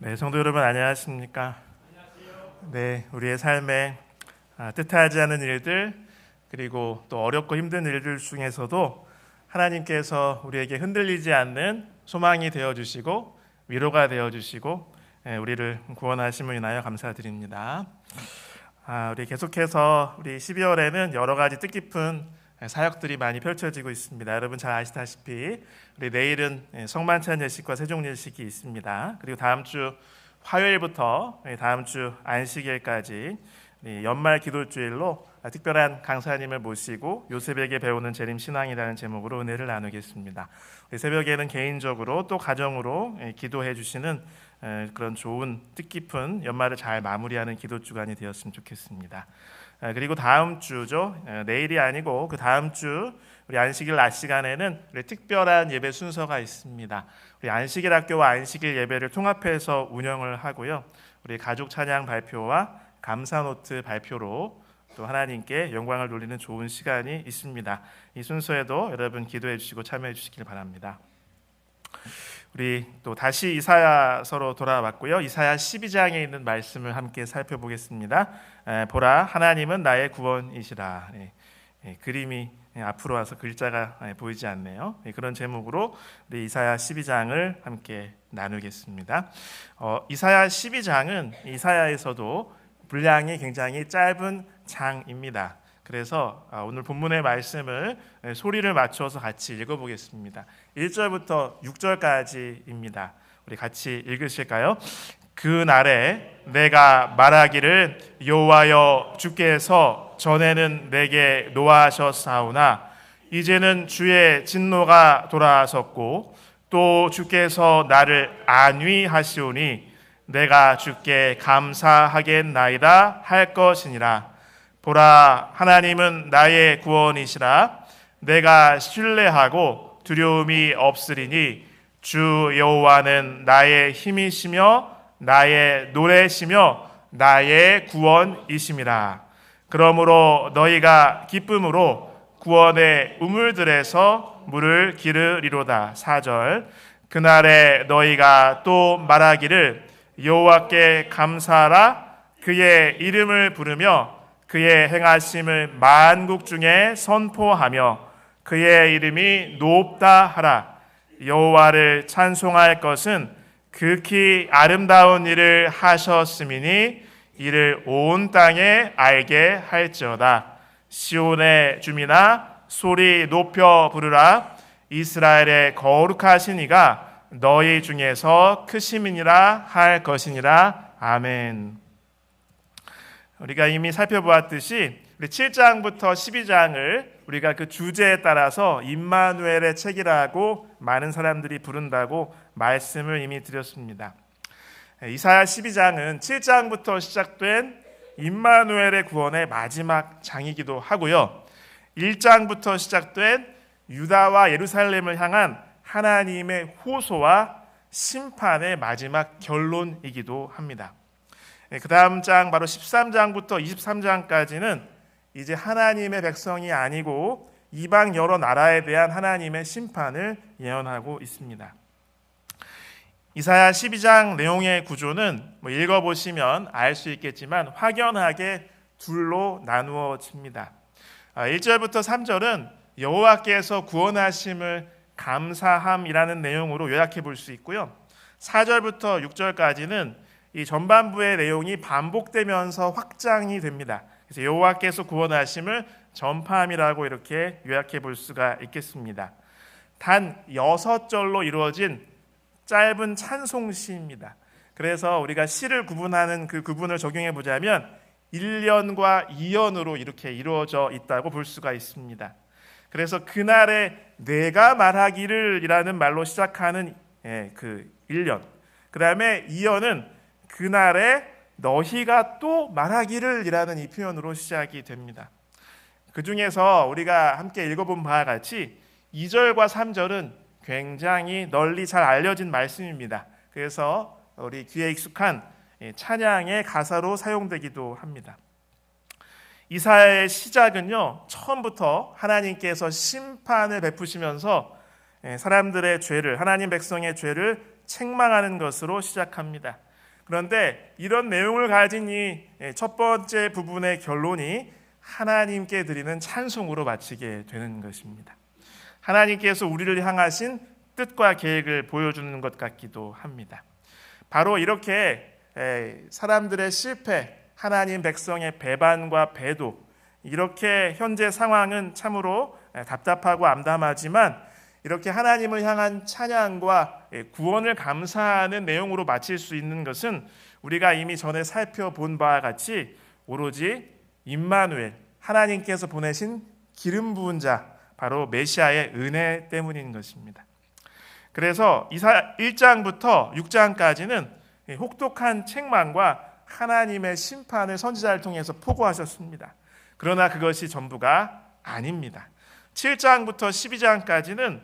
네, 성도 여러분 안녕하십니까? 네, 우리의 삶에 뜻하지 않은 일들 그리고 또 어렵고 힘든 일들 중에서도 하나님께서 우리에게 흔들리지 않는 소망이 되어 주시고 위로가 되어 주시고 우리를 구원하심을 인하여 감사드립니다. 우리 계속해서 우리 12월에는 여러 가지 뜻깊은 사역들이 많이 펼쳐지고 있습니다. 여러분 잘 아시다시피 우리 내일은 성만찬 예식과 세종 예식이 있습니다. 그리고 다음 주 화요일부터 다음 주 안식일까지 연말 기도주일로 특별한 강사님을 모시고 요셉에게 배우는 재림 신앙이라는 제목으로 은혜를 나누겠습니다. 새벽에는 개인적으로 또 가정으로 기도해 주시는 그런 좋은 뜻깊은 연말을 잘 마무리하는 기도 주간이 되었으면 좋겠습니다. 그리고 다음 주죠. 내일이 아니고 그 다음 주 우리 안식일 낮 시간에는 우리 특별한 예배 순서가 있습니다. 우리 안식일 학교와 안식일 예배를 통합해서 운영을 하고요. 우리 가족 찬양 발표와 감사 노트 발표로 또 하나님께 영광을 돌리는 좋은 시간이 있습니다. 이 순서에도 여러분 기도해 주시고 참여해 주시길 바랍니다. 우리 또 다시 이사야서로 돌아왔고요. 이사야 12장에 있는 말씀을 함께 살펴보겠습니다. 보라, 하나님은 나의 구원이시라. 그림이 앞으로 와서 글자가 보이지 않네요. 그런 제목으로 우리 이사야 12장을 함께 나누겠습니다. 이사야 12장은 이사야에서도 분량이 굉장히 짧은 장입니다. 그래서 오늘 본문의 말씀을 소리를 맞춰서 같이 읽어보겠습니다. 1절부터 6절까지입니다. 우리 같이 읽으실까요? 그 날에 내가 말하기를 여호와여 주께서 전에는 내게 노하셨사오나 이제는 주의 진노가 돌아섰고 또 주께서 나를 안위하시오니 내가 주께 감사하겠나이다 할 것이니라. 보라, 하나님은 나의 구원이시라. 내가 신뢰하고 두려움이 없으리니 주 여호와는 나의 힘이시며 나의 노래시며 나의 구원이심이라. 그러므로 너희가 기쁨으로 구원의 우물들에서 물을 기르리로다. 4절. 그날에 너희가 또 말하기를 여호와께 감사하라. 그의 이름을 부르며 그의 행하심을 만국 중에 선포하며 그의 이름이 높다 하라. 여호와를 찬송할 것은 극히 아름다운 일을 하셨음이니 이를 온 땅에 알게 할지어다. 시온의 주민아 소리 높여 부르라. 이스라엘의 거룩하신 이가 너희 중에서 크심이니라 할 것이니라. 아멘. 우리가 이미 살펴보았듯이 우리 7장부터 12장을 우리가 그 주제에 따라서 임마누엘의 책이라고 많은 사람들이 부른다고 말씀을 이미 드렸습니다. 이사야 12장은 7장부터 시작된 임마누엘의 구원의 마지막 장이기도 하고요. 1장부터 시작된 유다와 예루살렘을 향한 하나님의 호소와 심판의 마지막 결론이기도 합니다. 그 다음 장 바로 13장부터 23장까지는 이제 하나님의 백성이 아니고 이방 여러 나라에 대한 하나님의 심판을 예언하고 있습니다. 이사야 12장 내용의 구조는 읽어보시면 알 수 있겠지만 확연하게 둘로 나누어집니다. 1절부터 3절은 여호와께서 구원하심을 감사함이라는 내용으로 요약해 볼 수 있고요. 4절부터 6절까지는 이 전반부의 내용이 반복되면서 확장이 됩니다. 그래서 여호와께서 구원하심을 전파함이라고 이렇게 요약해 볼 수가 있겠습니다. 단 6절로 이루어진 짧은 찬송시입니다. 그래서 우리가 시를 구분하는 그 구분을 적용해 보자면 1년과 2년으로 이렇게 이루어져 있다고 볼 수가 있습니다. 그래서 그날에 내가 말하기를 이라는 말로 시작하는 그 1년, 그 다음에 2년은 그날에 너희가 또 말하기를 이라는 이 표현으로 시작이 됩니다. 그 중에서 우리가 함께 읽어본 바와 같이 2절과 3절은 굉장히 널리 잘 알려진 말씀입니다. 그래서 우리 귀에 익숙한 찬양의 가사로 사용되기도 합니다. 이사야의 시작은요, 처음부터 하나님께서 심판을 베푸시면서 사람들의 죄를, 하나님 백성의 죄를 책망하는 것으로 시작합니다. 그런데 이런 내용을 가진 이 첫 번째 부분의 결론이 하나님께 드리는 찬송으로 마치게 되는 것입니다. 하나님께서 우리를 향하신 뜻과 계획을 보여주는 것 같기도 합니다. 바로 이렇게 사람들의 실패, 하나님 백성의 배반과 배도, 이렇게 현재 상황은 참으로 답답하고 암담하지만 이렇게 하나님을 향한 찬양과 구원을 감사하는 내용으로 마칠 수 있는 것은 우리가 이미 전에 살펴본 바와 같이 오로지 임마누엘, 하나님께서 보내신 기름 부은 자, 바로 메시아의 은혜 때문인 것입니다. 그래서 이사 1장부터 6장까지는 혹독한 책망과 하나님의 심판을 선지자를 통해서 포고하셨습니다. 그러나 그것이 전부가 아닙니다. 7장부터 12장까지는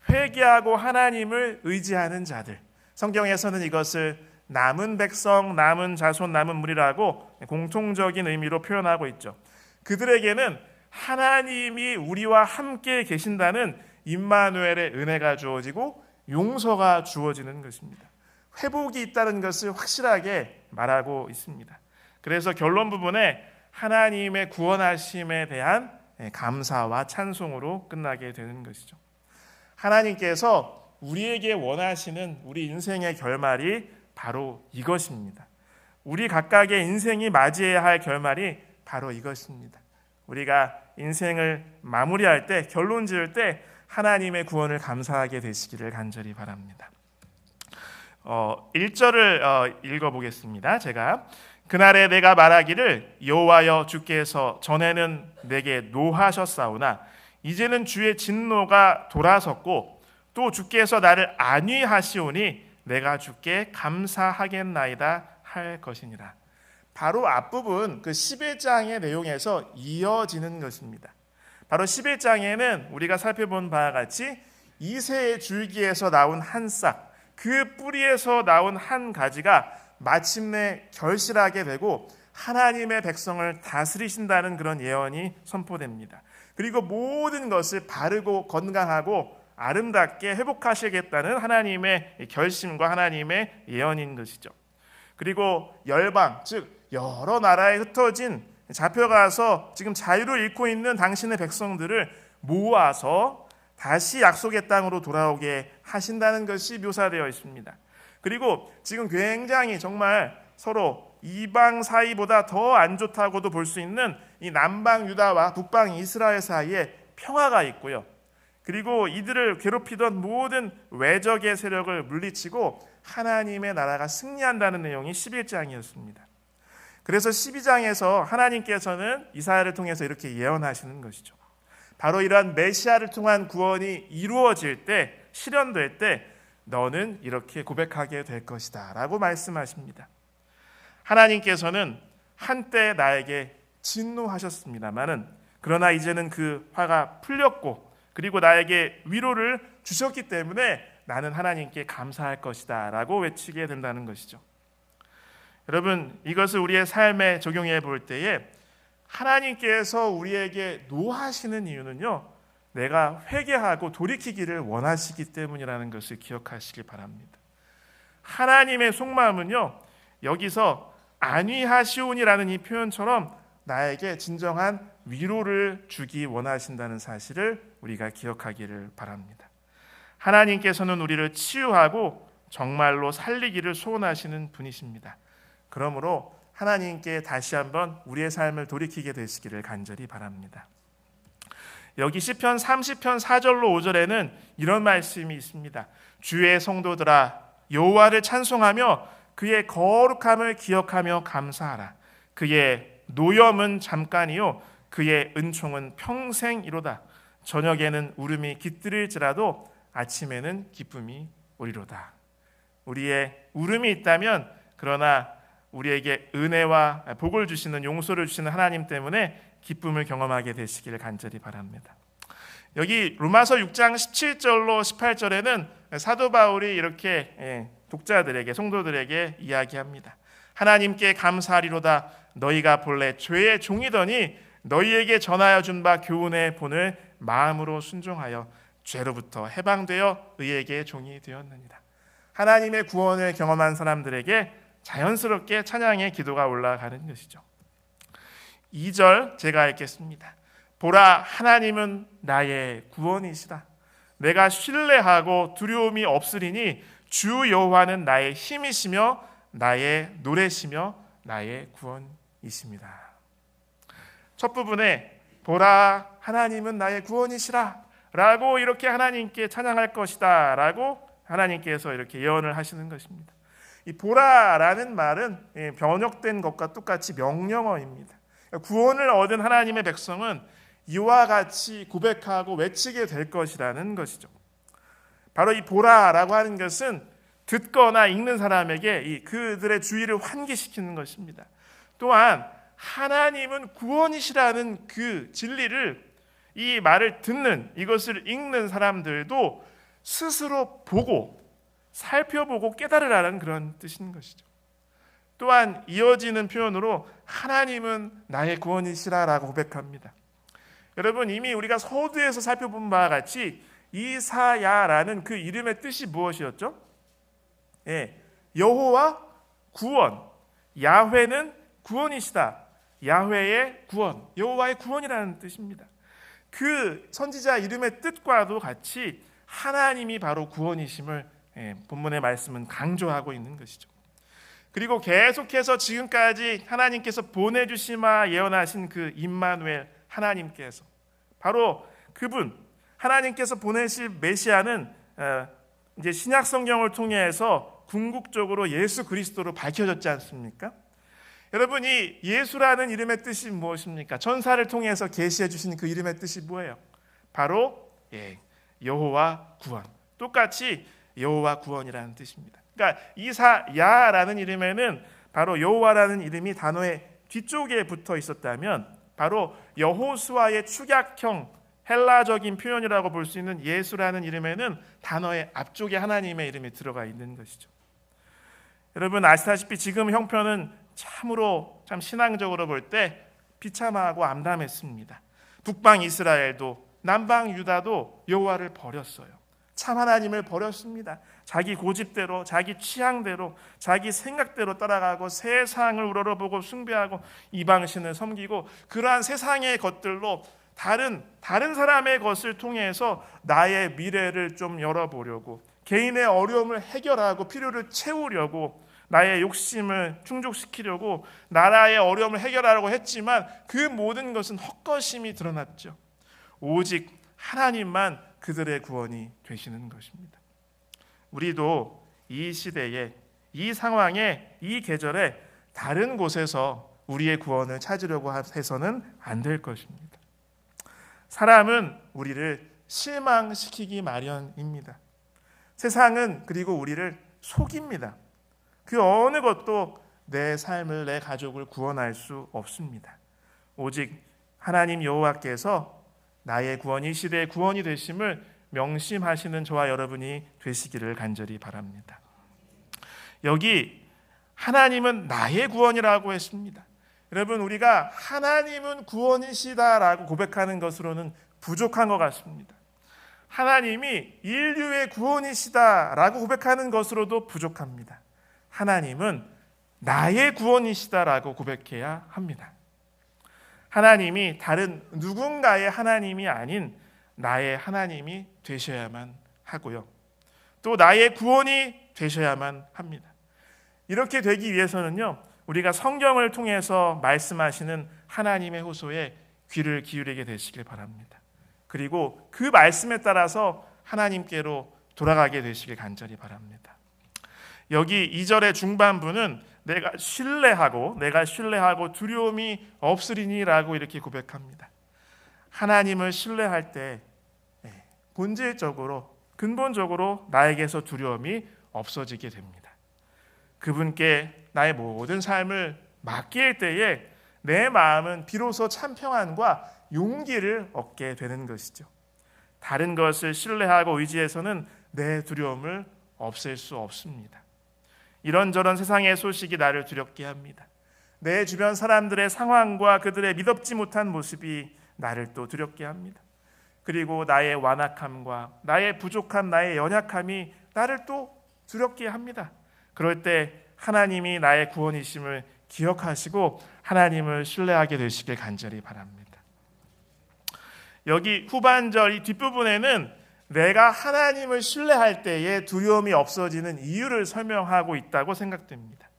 회개하고 하나님을 의지하는 자들, 성경에서는 이것을 남은 백성, 남은 자손, 남은 무리라고 공통적인 의미로 표현하고 있죠. 그들에게는 하나님이 우리와 함께 계신다는 임마누엘의 은혜가 주어지고 용서가 주어지는 것입니다. 회복이 있다는 것을 확실하게 말하고 있습니다. 그래서 결론 부분에 하나님의 구원하심에 대한 감사와 찬송으로 끝나게 되는 것이죠. 하나님께서 우리에게 원하시는 우리 인생의 결말이 바로 이것입니다. 우리 각각의 인생이 맞이해야 할 결말이 바로 이것입니다. 우리가 인생을 마무리할 때, 결론 지을 때 하나님의 구원을 감사하게 되시기를 간절히 바랍니다. 1절을 읽어보겠습니다. 제가 그날에 내가 말하기를 여호와여 주께서 전에는 내게 노하셨사오나 이제는 주의 진노가 돌아섰고 또 주께서 나를 안위하시오니 내가 주께 감사하겠나이다 할 것이니라. 바로 앞부분 그 11장의 내용에서 이어지는 것입니다. 바로 11장에는 우리가 살펴본 바와 같이 이새의 줄기에서 나온 한 싹, 그 뿌리에서 나온 한 가지가 마침내 결실하게 되고 하나님의 백성을 다스리신다는 그런 예언이 선포됩니다. 그리고 모든 것을 바르고 건강하고 아름답게 회복하시겠다는 하나님의 결심과 하나님의 예언인 것이죠. 그리고 열방, 즉 여러 나라에 흩어진 잡혀가서 지금 자유를 잃고 있는 당신의 백성들을 모아서 다시 약속의 땅으로 돌아오게 하신다는 것이 묘사되어 있습니다. 그리고 지금 굉장히 정말 서로 이방 사이보다 더 안 좋다고도 볼 수 있는 이 남방 유다와 북방 이스라엘 사이에 평화가 있고요. 그리고 이들을 괴롭히던 모든 외적의 세력을 물리치고 하나님의 나라가 승리한다는 내용이 11장이었습니다. 그래서 12장에서 하나님께서는 이사야를 통해서 이렇게 예언하시는 것이죠. 바로 이러한 메시아를 통한 구원이 이루어질 때, 실현될 때 너는 이렇게 고백하게 될 것이다 라고 말씀하십니다. 하나님께서는 한때 나에게 진노하셨습니다마는 그러나 이제는 그 화가 풀렸고 그리고 나에게 위로를 주셨기 때문에 나는 하나님께 감사할 것이다 라고 외치게 된다는 것이죠. 여러분, 이것을 우리의 삶에 적용해 볼 때에 하나님께서 우리에게 노하시는 이유는요, 내가 회개하고 돌이키기를 원하시기 때문이라는 것을 기억하시기 바랍니다. 하나님의 속마음은요, 여기서 안위하시오니라는 이 표현처럼 나에게 진정한 위로를 주기 원하신다는 사실을 우리가 기억하기를 바랍니다. 하나님께서는 우리를 치유하고 정말로 살리기를 소원하시는 분이십니다. 그러므로 하나님께 다시 한번 우리의 삶을 돌이키게 되시기를 간절히 바랍니다. 여기 시편 30편 4절로 5절에는 이런 말씀이 있습니다. 주의 성도들아 여호와를 찬송하며 그의 거룩함을 기억하며 감사하라. 그의 노염은 잠깐이요 그의 은총은 평생이로다. 저녁에는 울음이 깃들일지라도 아침에는 기쁨이 오리로다. 우리의 울음이 있다면 그러나 우리에게 은혜와 복을 주시는, 용서를 주시는 하나님 때문에 기쁨을 경험하게 되시기를 간절히 바랍니다. 여기 로마서 6장 17절로 18절에는 사도 바울이 이렇게 독자들에게, 성도들에게 이야기합니다. 하나님께 감사하리로다. 너희가 본래 죄의 종이더니 너희에게 전하여 준 바 교훈의 본을 마음으로 순종하여 죄로부터 해방되어 의에게 종이 되었느니라. 하나님의 구원을 경험한 사람들에게 자연스럽게 찬양의 기도가 올라가는 것이죠. 2절 제가 읽겠습니다. 보라, 하나님은 나의 구원이시라. 내가 신뢰하고 두려움이 없으리니 주 여호와는 나의 힘이시며 나의 노래시며 나의 구원이십니다. 첫 부분에 보라, 하나님은 나의 구원이시라 라고 이렇게 하나님께 찬양할 것이다 라고 하나님께서 이렇게 예언을 하시는 것입니다. 이 보라라는 말은 번역된 것과 똑같이 명령어입니다. 구원을 얻은 하나님의 백성은 이와 같이 고백하고 외치게 될 것이라는 것이죠. 바로 이 보라라고 하는 것은 듣거나 읽는 사람에게 그들의 주의를 환기시키는 것입니다. 또한 하나님은 구원이시라는 그 진리를, 이 말을 듣는, 이것을 읽는 사람들도 스스로 보고 살펴보고 깨달으라는 그런 뜻인 것이죠. 또한 이어지는 표현으로 하나님은 나의 구원이시라라고 고백합니다. 여러분, 이미 우리가 서두에서 살펴본 바와 같이 이사야라는 그 이름의 뜻이 무엇이었죠? 여호와 구원, 야훼는 구원이시다. 야훼의 구원, 여호와의 구원이라는 뜻입니다. 그 선지자 이름의 뜻과도 같이 하나님이 바로 구원이심을 본문의 말씀은 강조하고 있는 것이죠. 그리고 계속해서 지금까지 하나님께서 보내주시마 예언하신 그 임마누엘 하나님께서, 바로 그분 하나님께서 보내실 메시아는 이제 신약 성경을 통해서 궁극적으로 예수 그리스도로 밝혀졌지 않습니까? 여러분, 이 예수라는 이름의 뜻이 무엇입니까? 천사를 통해서 계시해 주신 그 이름의 뜻이 뭐예요? 바로 여호와 구원, 똑같이 여호와 구원이라는 뜻입니다. 그러니까 이사야라는 이름에는 바로 여호와라는 이름이 단어의 뒤쪽에 붙어 있었다면, 바로 여호수아의 축약형 헬라적인 표현이라고 볼 수 있는 예수라는 이름에는 단어의 앞쪽에 하나님의 이름이 들어가 있는 것이죠. 여러분 아시다시피 지금 형편은 참으로 참 신앙적으로 볼 때 비참하고 암담했습니다. 북방 이스라엘도 남방 유다도 여호와를 버렸어요. 참 하나님을 버렸습니다. 자기 고집대로, 자기 취향대로, 자기 생각대로 따라가고 세상을 우러러보고 숭배하고 이방신을 섬기고, 그러한 세상의 것들로 다른 사람의 것을 통해서 나의 미래를 좀 열어보려고, 개인의 어려움을 해결하고 필요를 채우려고, 나의 욕심을 충족시키려고 나라의 어려움을 해결하려고 했지만 그 모든 것은 헛것임이 드러났죠. 오직 하나님만 그들의 구원이 되시는 것입니다. 우리도 이 시대에, 이 상황에, 이 계절에 다른 곳에서 우리의 구원을 찾으려고 해서는 안 될 것입니다. 사람은 우리를 실망시키기 마련입니다. 세상은 그리고 우리를 속입니다. 그 어느 것도 내 삶을, 내 가족을 구원할 수 없습니다. 오직 하나님 여호와께서 나의 구원이 시대의 구원이 되심을 명심하시는 저와 여러분이 되시기를 간절히 바랍니다. 여기 하나님은 나의 구원이라고 했습니다. 여러분, 우리가 하나님은 구원이시다라고 고백하는 것으로는 부족한 것 같습니다. 하나님이 인류의 구원이시다라고 고백하는 것으로도 부족합니다. 하나님은 나의 구원이시다라고 고백해야 합니다. 하나님이 다른 누군가의 하나님이 아닌 나의 하나님이 되셔야만 하고요. 또 나의 구원이 되셔야만 합니다. 이렇게 되기 위해서는요, 우리가 성경을 통해서 말씀하시는 하나님의 호소에 귀를 기울이게 되시길 바랍니다. 그리고 그 말씀에 따라서 하나님께로 돌아가게 되시길 간절히 바랍니다. 여기 2절의 중반부는 내가 신뢰하고 두려움이 없으리니라고 이렇게 고백합니다. 하나님을 신뢰할 때 본질적으로, 근본적으로 나에게서 두려움이 없어지게 됩니다. 그분께 나의 모든 삶을 맡길 때에 내 마음은 비로소 참 평안과 용기를 얻게 되는 것이죠. 다른 것을 신뢰하고 의지해서는 내 두려움을 없앨 수 없습니다. 이런저런 세상의 소식이 나를 두렵게 합니다. 내 주변 사람들의 상황과 그들의 미덥지 못한 모습이 나를 또 두렵게 합니다. 그리고 나의 완악함과 나의 부족함, 나의 연약함이 나를 또 두렵게 합니다. 그럴 때 하나님이 나의 구원이심을 기억하시고 하나님을 신뢰하게 되시길 간절히 바랍니다. 여기 후반절 이 뒷부분에는 내가 하나님을 신뢰할 때에 두려움이 없어지는 이유를 설명하고 있다고 생각됩니다.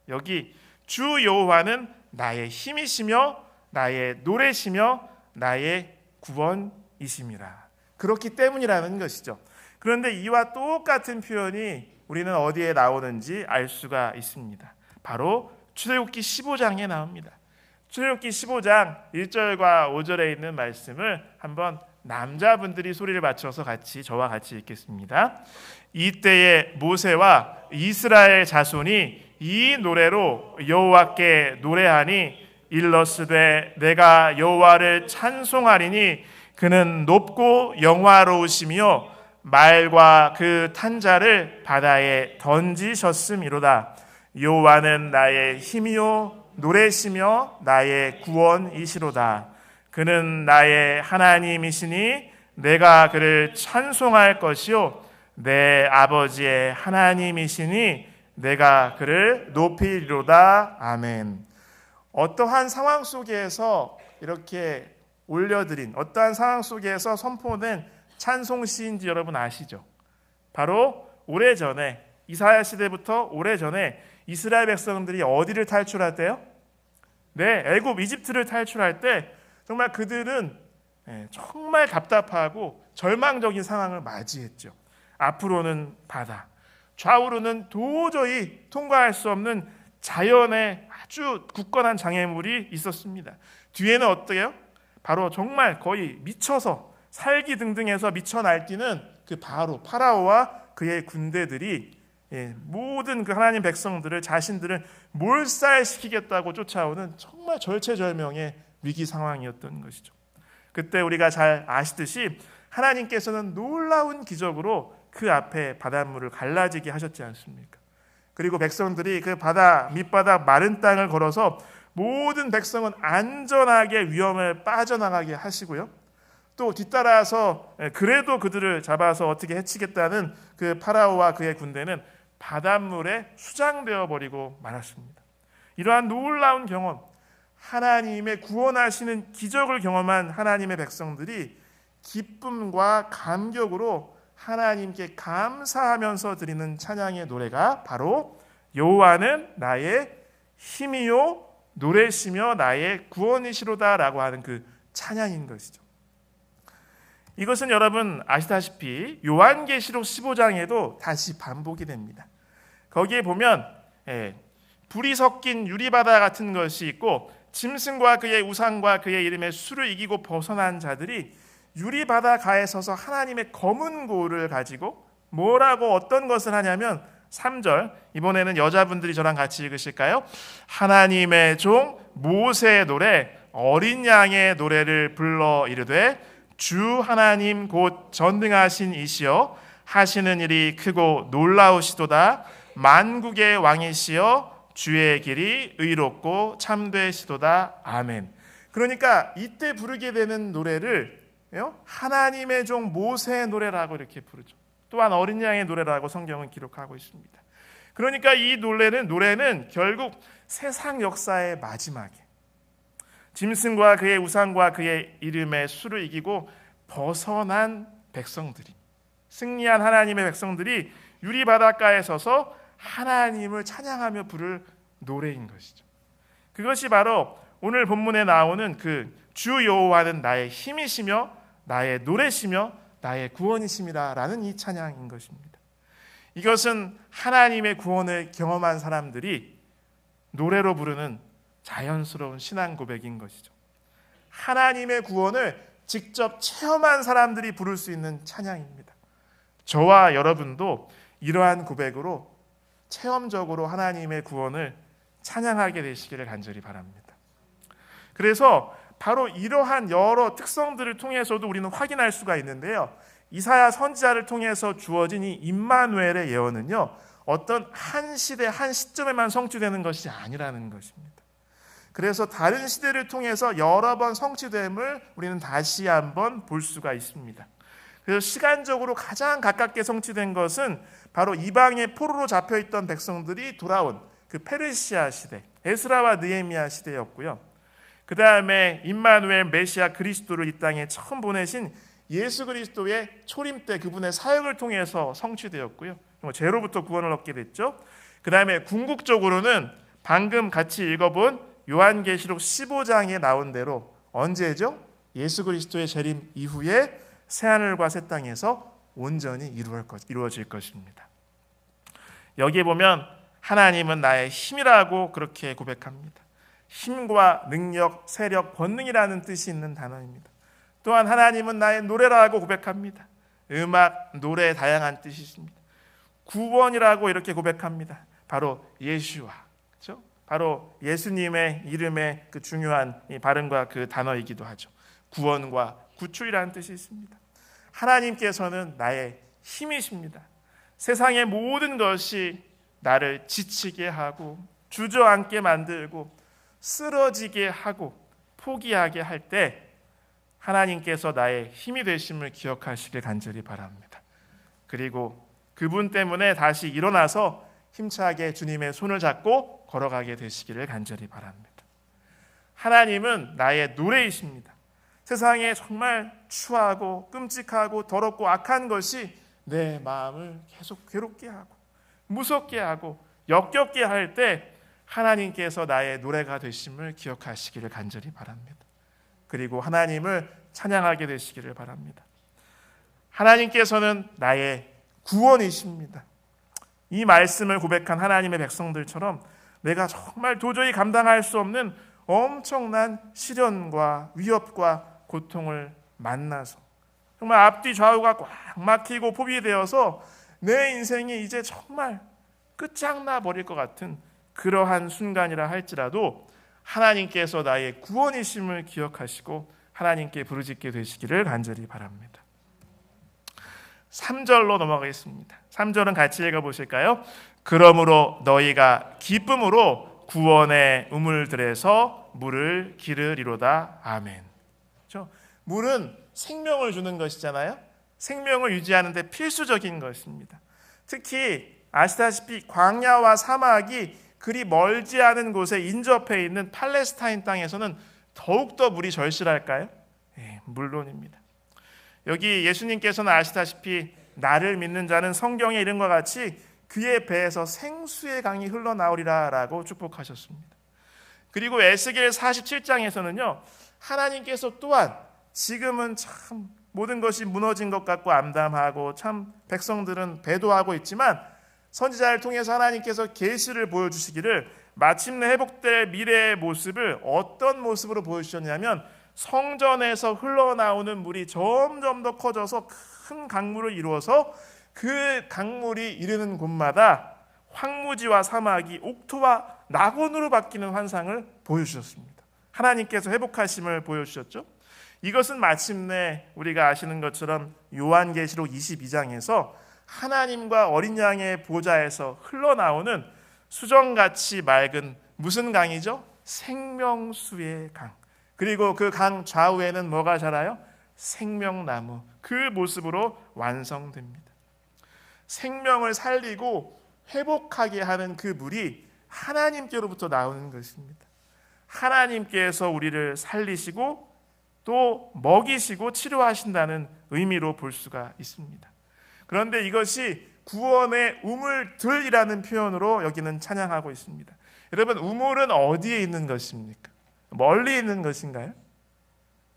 여기 주 여호와는 나의 힘이시며 나의 노래시며 나의 구원이심이라. 그렇기 때문이라는 것이죠. 그런데 이와 똑같은 표현이 우리는 어디에 나오는지 알 수가 있습니다. 바로 출애굽기 15장에 나옵니다. 출애굽기 15장 1절과 5절에 있는 말씀을 한번 남자분들이 소리를 맞춰서 저와 같이 읽겠습니다. 이때에 모세와 이스라엘 자손이 이 노래로 여호와께 노래하니 일러스되 내가 여호와를 찬송하리니 그는 높고 영화로우시며 말과 그 탄자를 바다에 던지셨음이로다. 여호와는 나의 힘이요 노래시며 나의 구원이시로다. 그는 나의 하나님이시니 내가 그를 찬송할 것이요 내 아버지의 하나님이시니 내가 그를 높이리로다. 아멘. 어떠한 상황 속에서 이렇게 올려드린, 어떠한 상황 속에서 선포된 찬송시인지 여러분 아시죠? 바로 오래전에, 이사야 시대부터 오래전에 이스라엘 백성들이 어디를 탈출할 때요? 네, 애굽 이집트를 탈출할 때 정말 그들은 정말 답답하고 절망적인 상황을 맞이했죠. 앞으로는 바다, 좌우로는 도저히 통과할 수 없는 자연의 아주 굳건한 장애물이 있었습니다. 뒤에는 어때요? 바로 정말 거의 미쳐서 살기 등등해서 미쳐 날뛰는 그 파라오와 그의 군대들이 모든 그 하나님 백성들을, 자신들을 몰살시키겠다고 쫓아오는 정말 절체절명의 위기 상황이었던 것이죠. 그때 우리가 잘 아시듯이 하나님께서는 놀라운 기적으로 그 앞에 바닷물을 갈라지게 하셨지 않습니까? 그리고 백성들이 그 바다 밑바닥 마른 땅을 걸어서 모든 백성은 안전하게 위험을 빠져나가게 하시고요. 또 뒤따라서 그래도 그들을 잡아서 어떻게 해치겠다는 그 파라오와 그의 군대는 바닷물에 수장되어 버리고 말았습니다. 이러한 놀라운 경험, 하나님의 구원하시는 기적을 경험한 하나님의 백성들이 기쁨과 감격으로 하나님께 감사하면서 드리는 찬양의 노래가 바로 여호와는 나의 힘이요 노래시며 나의 구원이시로다라고 하는 그 찬양인 것이죠. 이것은 여러분 아시다시피 요한계시록 15장에도 다시 반복이 됩니다. 거기에 보면 불이 섞인 유리바다 같은 것이 있고 짐승과 그의 우상과 그의 이름의 수를 이기고 벗어난 자들이 유리바다 가에 서서 하나님의 검은 고울을 가지고 뭐라고 어떤 것을 하냐면 3절, 이번에는 여자분들이 저랑 같이 읽으실까요? 하나님의 종 모세의 노래 어린 양의 노래를 불러 이르되 주 하나님 곧 전능하신 이시여 하시는 일이 크고 놀라우시도다. 만국의 왕이시여 주의 길이 의롭고 참되시도다. 아멘. 그러니까 이때 부르게 되는 노래를 하나님의 종 모세의 노래라고 이렇게 부르죠. 또한 어린 양의 노래라고 성경은 기록하고 있습니다. 그러니까 이 노래는 결국 세상 역사의 마지막에 짐승과 그의 우상과 그의 이름의 수를 이기고 벗어난 백성들이, 승리한 하나님의 백성들이 유리 바닷가에 서서 하나님을 찬양하며 부를 노래인 것이죠. 그것이 바로 오늘 본문에 나오는 그 주 여호와는 나의 힘이시며 나의 노래시며 나의 구원이심이라라는 이 찬양인 것입니다. 이것은 하나님의 구원을 경험한 사람들이 노래로 부르는 자연스러운 신앙 고백인 것이죠. 하나님의 구원을 직접 체험한 사람들이 부를 수 있는 찬양입니다. 저와 여러분도 이러한 고백으로 체험적으로 하나님의 구원을 찬양하게 되시기를 간절히 바랍니다. 그래서 바로 이러한 여러 특성들을 통해서도 우리는 확인할 수가 있는데요. 이사야 선지자를 통해서 주어진 이 임마누엘의 예언은요, 어떤 한 시대 한 시점에만 성취되는 것이 아니라는 것입니다. 그래서 다른 시대를 통해서 여러 번 성취됨을 우리는 다시 한번 볼 수가 있습니다. 그래서 시간적으로 가장 가깝게 성취된 것은 바로 이방의 포로로 잡혀있던 백성들이 돌아온 그 페르시아 시대, 에스라와 느헤미야 시대였고요. 그 다음에 임마누엘 메시아 그리스도를 이 땅에 처음 보내신 예수 그리스도의 초림 때 그분의 사역을 통해서 성취되었고요. 죄로부터 구원을 얻게 됐죠. 그 다음에 궁극적으로는 방금 같이 읽어본 요한계시록 15장에 나온 대로 언제죠? 예수 그리스도의 재림 이후에 새하늘과 새 땅에서 온전히 이루어질 것입니다. 여기에 보면 하나님은 나의 힘이라고 그렇게 고백합니다. 힘과 능력, 세력, 권능이라는 뜻이 있는 단어입니다. 또한 하나님은 나의 노래라고 고백합니다. 음악, 노래 다양한 뜻이 있습니다. 구원이라고 이렇게 고백합니다. 바로 예수와, 그렇죠? 바로 예수님의 이름의 그 중요한 이 발음과 그 단어이기도 하죠. 구원과 구출이라는 뜻이 있습니다. 하나님께서는 나의 힘이십니다. 세상의 모든 것이 나를 지치게 하고 주저앉게 만들고 쓰러지게 하고 포기하게 할 때 하나님께서 나의 힘이 되심을 기억하시길 간절히 바랍니다. 그리고 그분 때문에 다시 일어나서 힘차게 주님의 손을 잡고 걸어가게 되시기를 간절히 바랍니다. 하나님은 나의 노래이십니다. 세상에 정말 추하고 끔찍하고 더럽고 악한 것이 내 마음을 계속 괴롭게 하고 무섭게 하고 역겹게 할 때 하나님께서 나의 노래가 되심을 기억하시기를 간절히 바랍니다. 그리고 하나님을 찬양하게 되시기를 바랍니다. 하나님께서는 나의 구원이십니다. 이 말씀을 고백한 하나님의 백성들처럼 내가 정말 도저히 감당할 수 없는 엄청난 시련과 위협과 고통을 만나서 정말 앞뒤 좌우가 꽉 막히고 포비되어서 내 인생이 이제 정말 끝장나 버릴 것 같은 그러한 순간이라 할지라도 하나님께서 나의 구원이심을 기억하시고 하나님께 부르짖게 되시기를 간절히 바랍니다. 3절로 넘어가겠습니다. 3절은 같이 읽어보실까요? 그러므로 너희가 기쁨으로 구원의 우물들에서 물을 기르리로다. 아멘. 그렇죠? 물은 생명을 주는 것이잖아요. 생명을 유지하는 데 필수적인 것입니다. 특히 아시다시피 광야와 사막이 그리 멀지 않은 곳에 인접해 있는 팔레스타인 땅에서는 더욱더 물이 절실할까요? 네, 물론입니다. 여기 예수님께서는 아시다시피 나를 믿는 자는 성경에 이른과 같이 그의 배에서 생수의 강이 흘러나오리라 라고 축복하셨습니다. 그리고 에스겔 47장에서는요 하나님께서 또한 지금은 참 모든 것이 무너진 것 같고 암담하고 참 백성들은 배도하고 있지만 선지자를 통해서 하나님께서 계시를 보여주시기를 마침내 회복될 미래의 모습을 어떤 모습으로 보여주셨냐면 성전에서 흘러나오는 물이 점점 더 커져서 큰 강물을 이루어서 그 강물이 이르는 곳마다 황무지와 사막이 옥토와 낙원으로 바뀌는 환상을 보여주셨습니다. 하나님께서 회복하심을 보여주셨죠. 이것은 마침내 우리가 아시는 것처럼 요한계시록 22장에서 하나님과 어린 양의 보좌에서 흘러나오는 수정같이 맑은 무슨 강이죠? 생명수의 강. 그리고 그 강 좌우에는 뭐가 자라요? 생명나무. 그 모습으로 완성됩니다. 생명을 살리고 회복하게 하는 그 물이 하나님께로부터 나오는 것입니다. 하나님께서 우리를 살리시고 또 먹이시고 치료하신다는 의미로 볼 수가 있습니다. 그런데 이것이 구원의 우물들이라는 표현으로 여기는 찬양하고 있습니다. 여러분, 우물은 어디에 있는 것입니까? 멀리 있는 것인가요?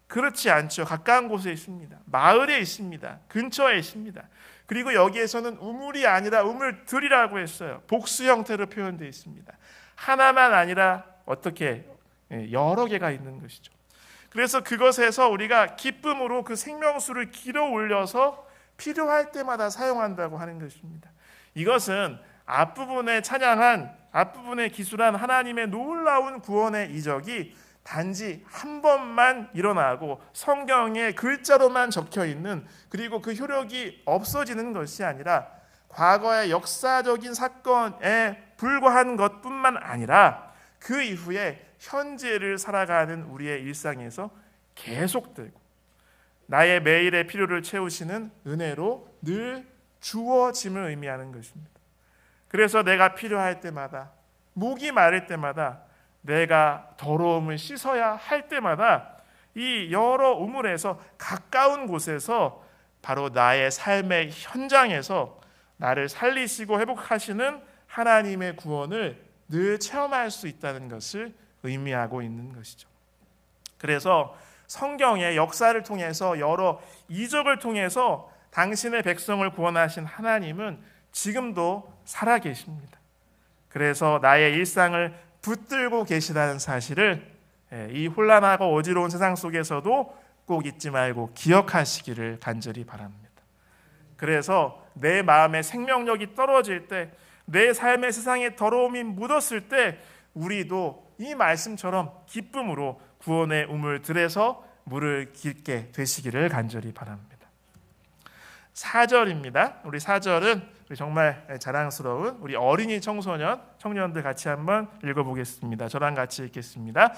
그렇지 않죠. 가까운 곳에 있습니다. 마을에 있습니다. 근처에 있습니다. 그리고 여기에서는 우물이 아니라 우물들이라고 했어요. 복수 형태로 표현되어 있습니다. 하나만 아니라 어떻게 여러 개가 있는 것이죠. 그래서 그것에서 우리가 기쁨으로 그 생명수를 길어 올려서 필요할 때마다 사용한다고 하는 것입니다. 이것은 앞부분에 찬양한 앞부분에 기술한 하나님의 놀라운 구원의 이적이 단지 한 번만 일어나고 성경에 글자로만 적혀 있는 그리고 그 효력이 없어지는 것이 아니라 과거의 역사적인 사건에 불과한 것뿐만 아니라 그 이후에 현재를 살아가는 우리의 일상에서 계속되고 나의 매일의 필요를 채우시는 은혜로 늘 주어짐을 의미하는 것입니다. 그래서 내가 필요할 때마다 목이 마를 때마다, 내가 더러움을 씻어야 할 때마다 이 여러 우물에서 가까운 곳에서 바로 나의 삶의 현장에서 나를 살리시고 회복하시는 하나님의 구원을 늘 체험할 수 있다는 것을 의미하고 있는 것이죠. 그래서 성경의 역사를 통해서 여러 이적을 통해서 당신의 백성을 구원하신 하나님은 지금도 살아계십니다. 그래서 나의 일상을 붙들고 계시다는 사실을 이 혼란하고 어지러운 세상 속에서도 꼭 잊지 말고 기억하시기를 간절히 바랍니다. 그래서 내 마음의 생명력이 떨어질 때, 내 삶의 세상에 더러움이 묻었을 때 우리도 이 말씀처럼 기쁨으로 구원의 우물들에서 물을 길게 되시기를 간절히 바랍니다. 4절입니다. 우리 4절은 정말 자랑스러운 우리 어린이 청년들 같이 한번 읽어보겠습니다. 저랑 같이 읽겠습니다.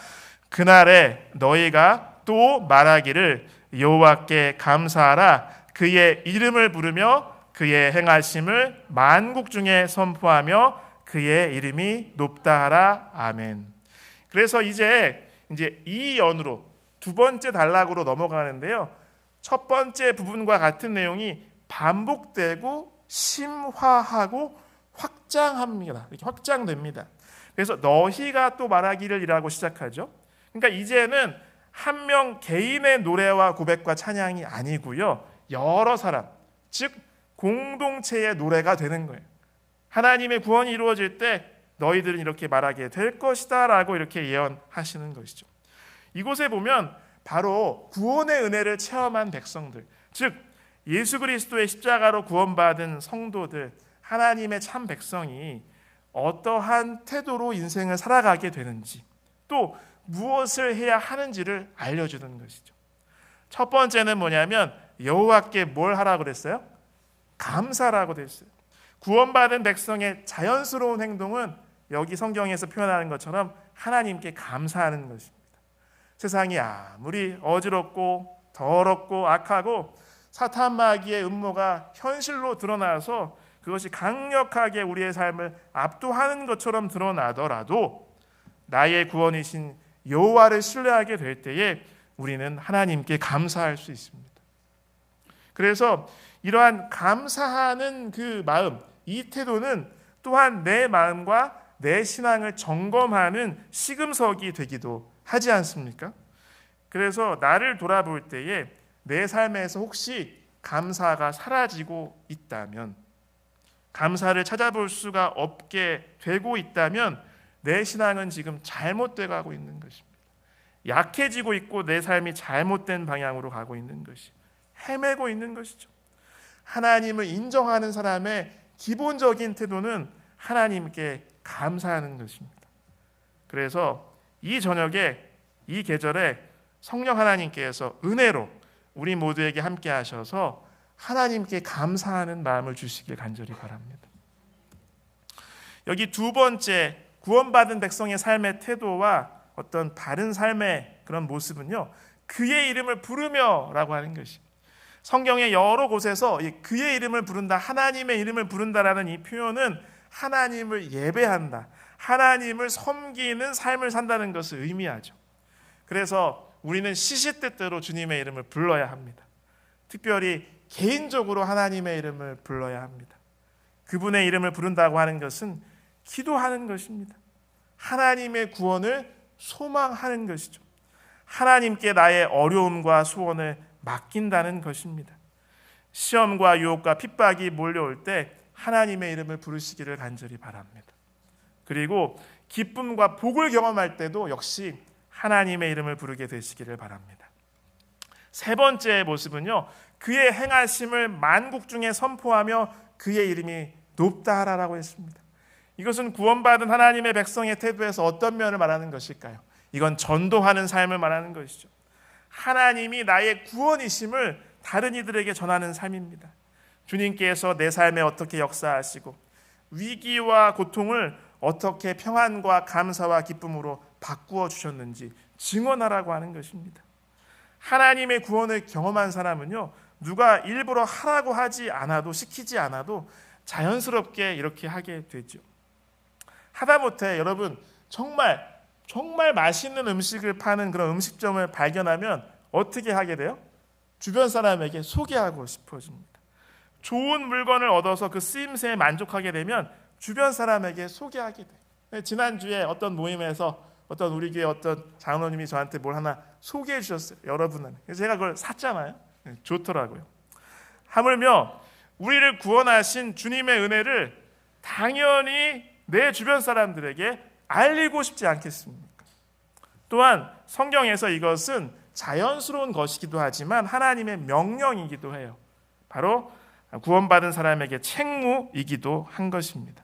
그날에 너희가 또 말하기를 여호와께 감사하라. 그의 이름을 부르며 그의 행하심을 만국 중에 선포하며 그의 이름이 높다 하라. 아멘. 그래서 이제 이 연으로 두 번째 단락으로 넘어가는데요. 첫 번째 부분과 같은 내용이 반복되고 심화하고 확장합니다. 이렇게 확장됩니다. 그래서 너희가 또 말하기를이라고 시작하죠. 그러니까 이제는 한 명 개인의 노래와 고백과 찬양이 아니고요. 여러 사람, 즉 공동체의 노래가 되는 거예요. 하나님의 구원이 이루어질 때 너희들은 이렇게 말하게 될 것이다 라고 이렇게 예언하시는 것이죠. 이곳에 보면 바로 구원의 은혜를 체험한 백성들, 즉 예수 그리스도의 십자가로 구원받은 성도들, 하나님의 참 백성이 어떠한 태도로 인생을 살아가게 되는지, 또 무엇을 해야 하는지를 알려주는 것이죠. 첫 번째는 뭐냐면 여호와께 뭘 하라고 그랬어요? 감사라고 됐어요. 구원받은 백성의 자연스러운 행동은 여기 성경에서 표현하는 것처럼 하나님께 감사하는 것입니다. 세상이 아무리 어지럽고 더럽고 악하고 사탄 마귀의 음모가 현실로 드러나서 그것이 강력하게 우리의 삶을 압도하는 것처럼 드러나더라도 나의 구원이신 여호와를 신뢰하게 될 때에 우리는 하나님께 감사할 수 있습니다. 그래서 이러한 감사하는 그 마음, 이 태도는 또한 내 마음과 내 신앙을 점검하는 시금석이 되기도 하지 않습니까? 그래서 나를 돌아볼 때에 내 삶에서 혹시 감사가 사라지고 있다면, 감사를 찾아볼 수가 없게 되고 있다면 내 신앙은 지금 잘못돼 가고 있는 것입니다. 약해지고 있고 내 삶이 잘못된 방향으로 가고 있는 것이, 헤매고 있는 것이죠. 하나님을 인정하는 사람의 기본적인 태도는 하나님께 감사하는 것입니다. 그래서 이 저녁에, 이 계절에 성령 하나님께서 은혜로 우리 모두에게 함께 하셔서 하나님께 감사하는 마음을 주시길 간절히 바랍니다. 여기 두 번째, 구원받은 백성의 삶의 태도와 어떤 다른 삶의 그런 모습은요, 그의 이름을 부르며 라고 하는 것이, 성경의 여러 곳에서 그의 이름을 부른다, 하나님의 이름을 부른다라는 이 표현은 하나님을 예배한다, 하나님을 섬기는 삶을 산다는 것을 의미하죠. 그래서 우리는 시시때때로 주님의 이름을 불러야 합니다. 특별히 개인적으로 하나님의 이름을 불러야 합니다. 그분의 이름을 부른다고 하는 것은 기도하는 것입니다. 하나님의 구원을 소망하는 것이죠. 하나님께 나의 어려움과 소원을 맡긴다는 것입니다. 시험과 유혹과 핍박이 몰려올 때 하나님의 이름을 부르시기를 간절히 바랍니다. 그리고 기쁨과 복을 경험할 때도 역시 하나님의 이름을 부르게 되시기를 바랍니다. 세 번째 모습은요, 그의 행하심을 만국 중에 선포하며 그의 이름이 높다 하라라고 했습니다. 이것은 구원받은 하나님의 백성의 태도에서 어떤 면을 말하는 것일까요? 이건 전도하는 삶을 말하는 것이죠. 하나님이 나의 구원이심을 다른 이들에게 전하는 삶입니다. 주님께서 내 삶에 어떻게 역사하시고 위기와 고통을 어떻게 평안과 감사와 기쁨으로 바꾸어 주셨는지 증언하라고 하는 것입니다. 하나님의 구원을 경험한 사람은요, 누가 일부러 하라고 하지 않아도, 시키지 않아도 자연스럽게 이렇게 하게 되죠. 하다못해 여러분 정말 맛있는 음식을 파는 그런 음식점을 발견하면 어떻게 하게 돼요? 주변 사람에게 소개하고 싶어집니다. 좋은 물건을 얻어서 그 쓰임새에 만족하게 되면 주변 사람에게 소개하게 돼요. 지난주에 어떤 모임에서 우리 교회 어떤 장로님이 저한테 뭘 하나 소개해 주셨어요. 여러분은. 제가 그걸 샀잖아요. 좋더라고요. 하물며 우리를 구원하신 주님의 은혜를 당연히 내 주변 사람들에게 알리고 싶지 않겠습니까? 또한 성경에서 이것은 자연스러운 것이기도 하지만 하나님의 명령이기도 해요. 바로 구원받은 사람에게 책무이기도 한 것입니다.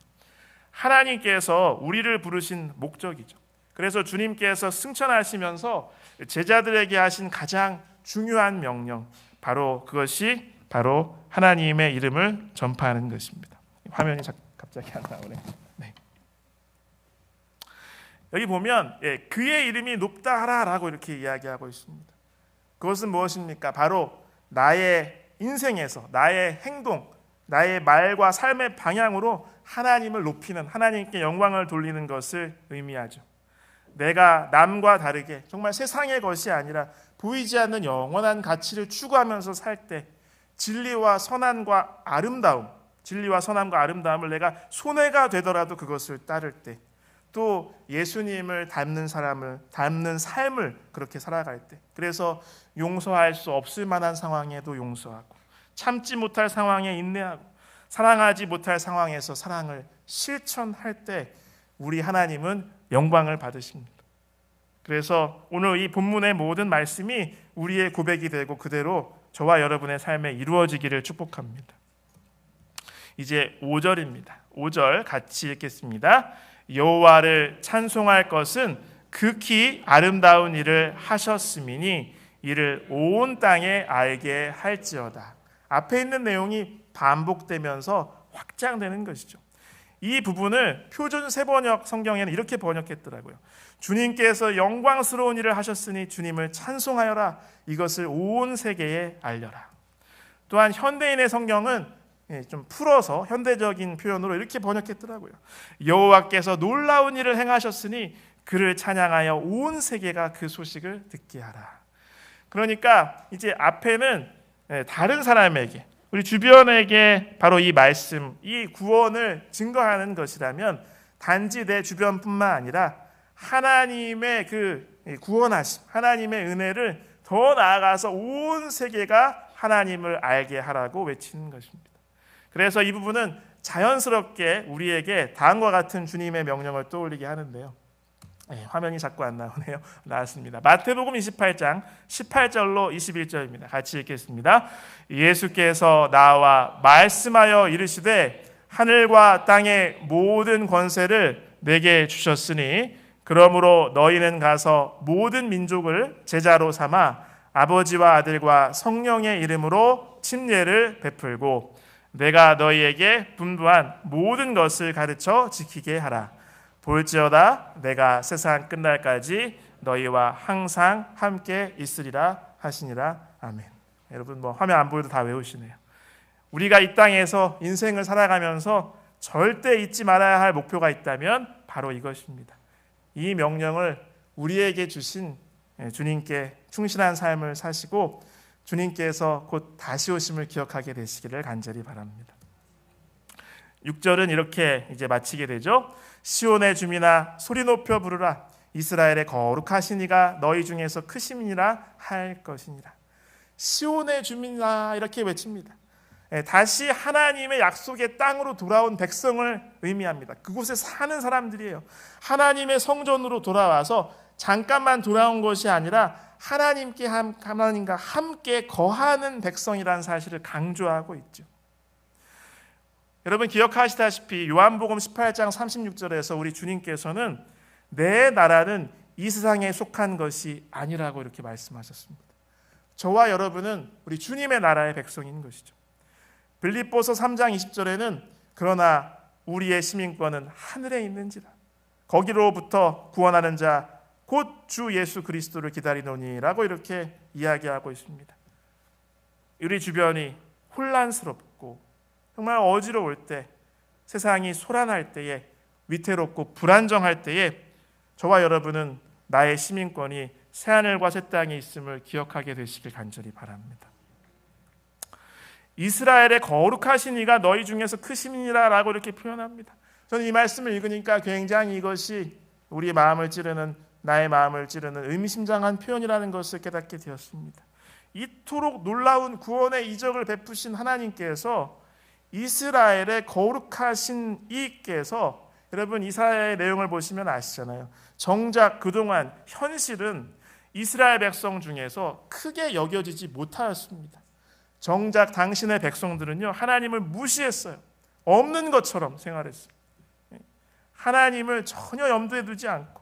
하나님께서 우리를 부르신 목적이죠. 그래서 주님께서 승천하시면서 제자들에게 하신 가장 중요한 명령, 그것이 바로 하나님의 이름을 전파하는 것입니다. 화면이 갑자기 안 나오네. 네. 여기 보면 그의 이름이 높다 하라라고 이렇게 이야기하고 있습니다. 그것은 무엇입니까? 바로 나의 인생에서 나의 행동, 나의 말과 삶의 방향으로 하나님을 높이는, 하나님께 영광을 돌리는 것을 의미하죠. 내가 남과 다르게 정말 세상의 것이 아니라 보이지 않는 영원한 가치를 추구하면서 살 때 진리와 선함과 아름다움을 내가 손해가 되더라도 그것을 따를 때, 또 예수님을 닮는 삶을 그렇게 살아갈 때, 그래서 용서할 수 없을 만한 상황에도 용서하고, 참지 못할 상황에 인내하고, 사랑하지 못할 상황에서 사랑을 실천할 때 우리 하나님은 영광을 받으십니다. 그래서 오늘 이 본문의 모든 말씀이 우리의 고백이 되고 그대로 저와 여러분의 삶에 이루어지기를 축복합니다. 이제 5절입니다. 5절 같이 읽겠습니다. 여호와를 찬송할 것은 극히 아름다운 일을 하셨음이니 이를 온 땅에 알게 할지어다. 앞에 있는 내용이 반복되면서 확장되는 것이죠. 이 부분을 표준 세번역 성경에는 이렇게 번역했더라고요. 주님께서 영광스러운 일을 하셨으니 주님을 찬송하여라. 이것을 온 세계에 알려라. 또한 현대인의 성경은 좀 풀어서 현대적인 표현으로 이렇게 번역했더라고요. 여호와께서 놀라운 일을 행하셨으니 그를 찬양하여 온 세계가 그 소식을 듣게 하라. 그러니까 이제 앞에는 다른 사람에게, 우리 주변에게 바로 이 말씀, 이 구원을 증거하는 것이라면 단지 내 주변뿐만 아니라 하나님의 그 구원하심, 하나님의 은혜를 더 나아가서 온 세계가 하나님을 알게 하라고 외치는 것입니다. 그래서 이 부분은 자연스럽게 우리에게 다음과 같은 주님의 명령을 떠올리게 하는데요. 화면이 자꾸 안 나오네요. 나왔습니다. 마태복음 28장 18절로 21절입니다. 같이 읽겠습니다. 예수께서 나와 말씀하여 이르시되 하늘과 땅의 모든 권세를 내게 주셨으니 그러므로 너희는 가서 모든 민족을 제자로 삼아 아버지와 아들과 성령의 이름으로 침례를 베풀고 내가 너희에게 분부한 모든 것을 가르쳐 지키게 하라. 볼지어다 내가 세상 끝날까지 너희와 항상 함께 있으리라 하시니라. 아멘. 여러분 화면 안 보여도 다 외우시네요. 우리가 이 땅에서 인생을 살아가면서 절대 잊지 말아야 할 목표가 있다면 바로 이것입니다. 이 명령을 우리에게 주신 주님께 충실한 삶을 사시고 주님께서 곧 다시 오심을 기억하게 되시기를 간절히 바랍니다. 6절은 이렇게 이제 마치게 되죠. 시온의 주민아 소리 높여 부르라. 이스라엘의 거룩하신 이가 너희 중에서 크심이니라 할 것이니라. 시온의 주민아 이렇게 외칩니다. 다시 하나님의 약속의 땅으로 돌아온 백성을 의미합니다. 그곳에 사는 사람들이에요. 하나님의 성전으로 돌아와서 잠깐만 돌아온 것이 아니라 하나님과 함께 거하는 백성이라는 사실을 강조하고 있죠. 여러분 기억하시다시피 요한복음 18장 36절에서 우리 주님께서는 내 나라는 이 세상에 속한 것이 아니라고 이렇게 말씀하셨습니다. 저와 여러분은 우리 주님의 나라의 백성인 것이죠. 빌립보서 3장 20절에는 그러나 우리의 시민권은 하늘에 있는지라 거기로부터 구원하는 자 곧 주 예수 그리스도를 기다리노니라고 이렇게 이야기하고 있습니다. 우리 주변이 혼란스럽고 정말 어지러울 때, 세상이 소란할 때에 위태롭고 불안정할 때에 저와 여러분은 나의 시민권이 새하늘과 새 땅에 있음을 기억하게 되시길 간절히 바랍니다. 이스라엘의 거룩하신 이가 너희 중에서 크심이니라 라고 이렇게 표현합니다. 저는 이 말씀을 읽으니까 굉장히 이것이 우리 마음을 찌르는, 나의 마음을 찌르는 의미심장한 표현이라는 것을 깨닫게 되었습니다. 이토록 놀라운 구원의 이적을 베푸신 하나님께서 이스라엘의 거룩하신 이께서, 여러분 이사야의 내용을 보시면 아시잖아요. 정작 그동안 현실은 이스라엘 백성 중에서 크게 여겨지지 못하였습니다. 정작 당신의 백성들은요, 하나님을 무시했어요. 없는 것처럼 생활했어요. 하나님을 전혀 염두에 두지 않고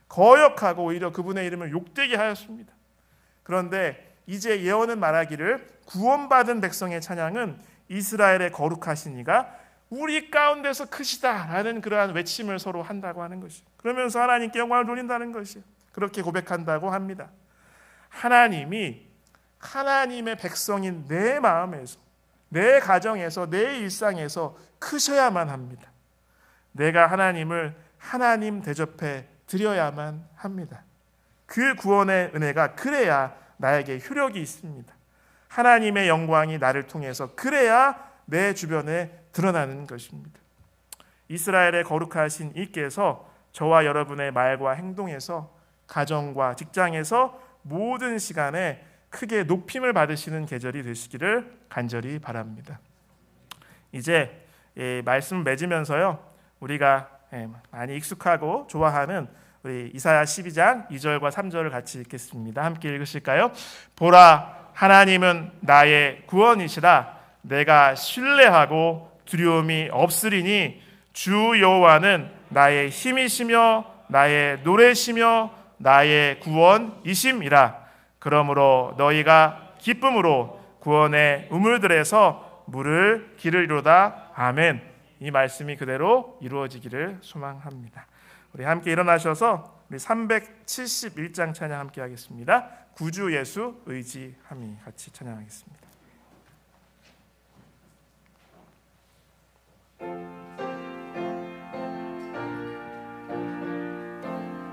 거역하고 오히려 그분의 이름을 욕되게 하였습니다. 그런데 이제 예언은 말하기를 구원받은 백성의 찬양은 이스라엘의 거룩하신 이가 우리 가운데서 크시다라는 그러한 외침을 서로 한다고 하는 것이에요. 그러면서 하나님께 영광을 돌린다는 것이에요. 그렇게 고백한다고 합니다. 하나님이 하나님의 백성인 내 마음에서, 내 가정에서, 내 일상에서 크셔야만 합니다. 내가 하나님을 하나님 대접해 드려야만 합니다. 그 구원의 은혜가 그래야 나에게 효력이 있습니다. 하나님의 영광이 나를 통해서 그래야 내 주변에 드러나는 것입니다. 이스라엘의 거룩하신 이께서 저와 여러분의 말과 행동에서, 가정과 직장에서 모든 시간에 크게 높임을 받으시는 계절이 되시기를 간절히 바랍니다. 이제 말씀 맺으면서요, 우리가 많이 익숙하고 좋아하는 우리 이사야 12장 2절과 3절을 같이 읽겠습니다. 함께 읽으실까요? 보라, 하나님은 나의 구원이시라. 내가 신뢰하고 두려움이 없으리니 주 여호와는 나의 힘이시며 나의 노래시며 나의 구원이심이라. 그러므로 너희가 기쁨으로 구원의 우물들에서 물을 기르리로다. 아멘. 이 말씀이 그대로 이루어지기를 소망합니다. 우리 함께 일어나셔서 우리 371장 찬양 함께 하겠습니다. 구주 예수 의지함이 같이 찬양하겠습니다.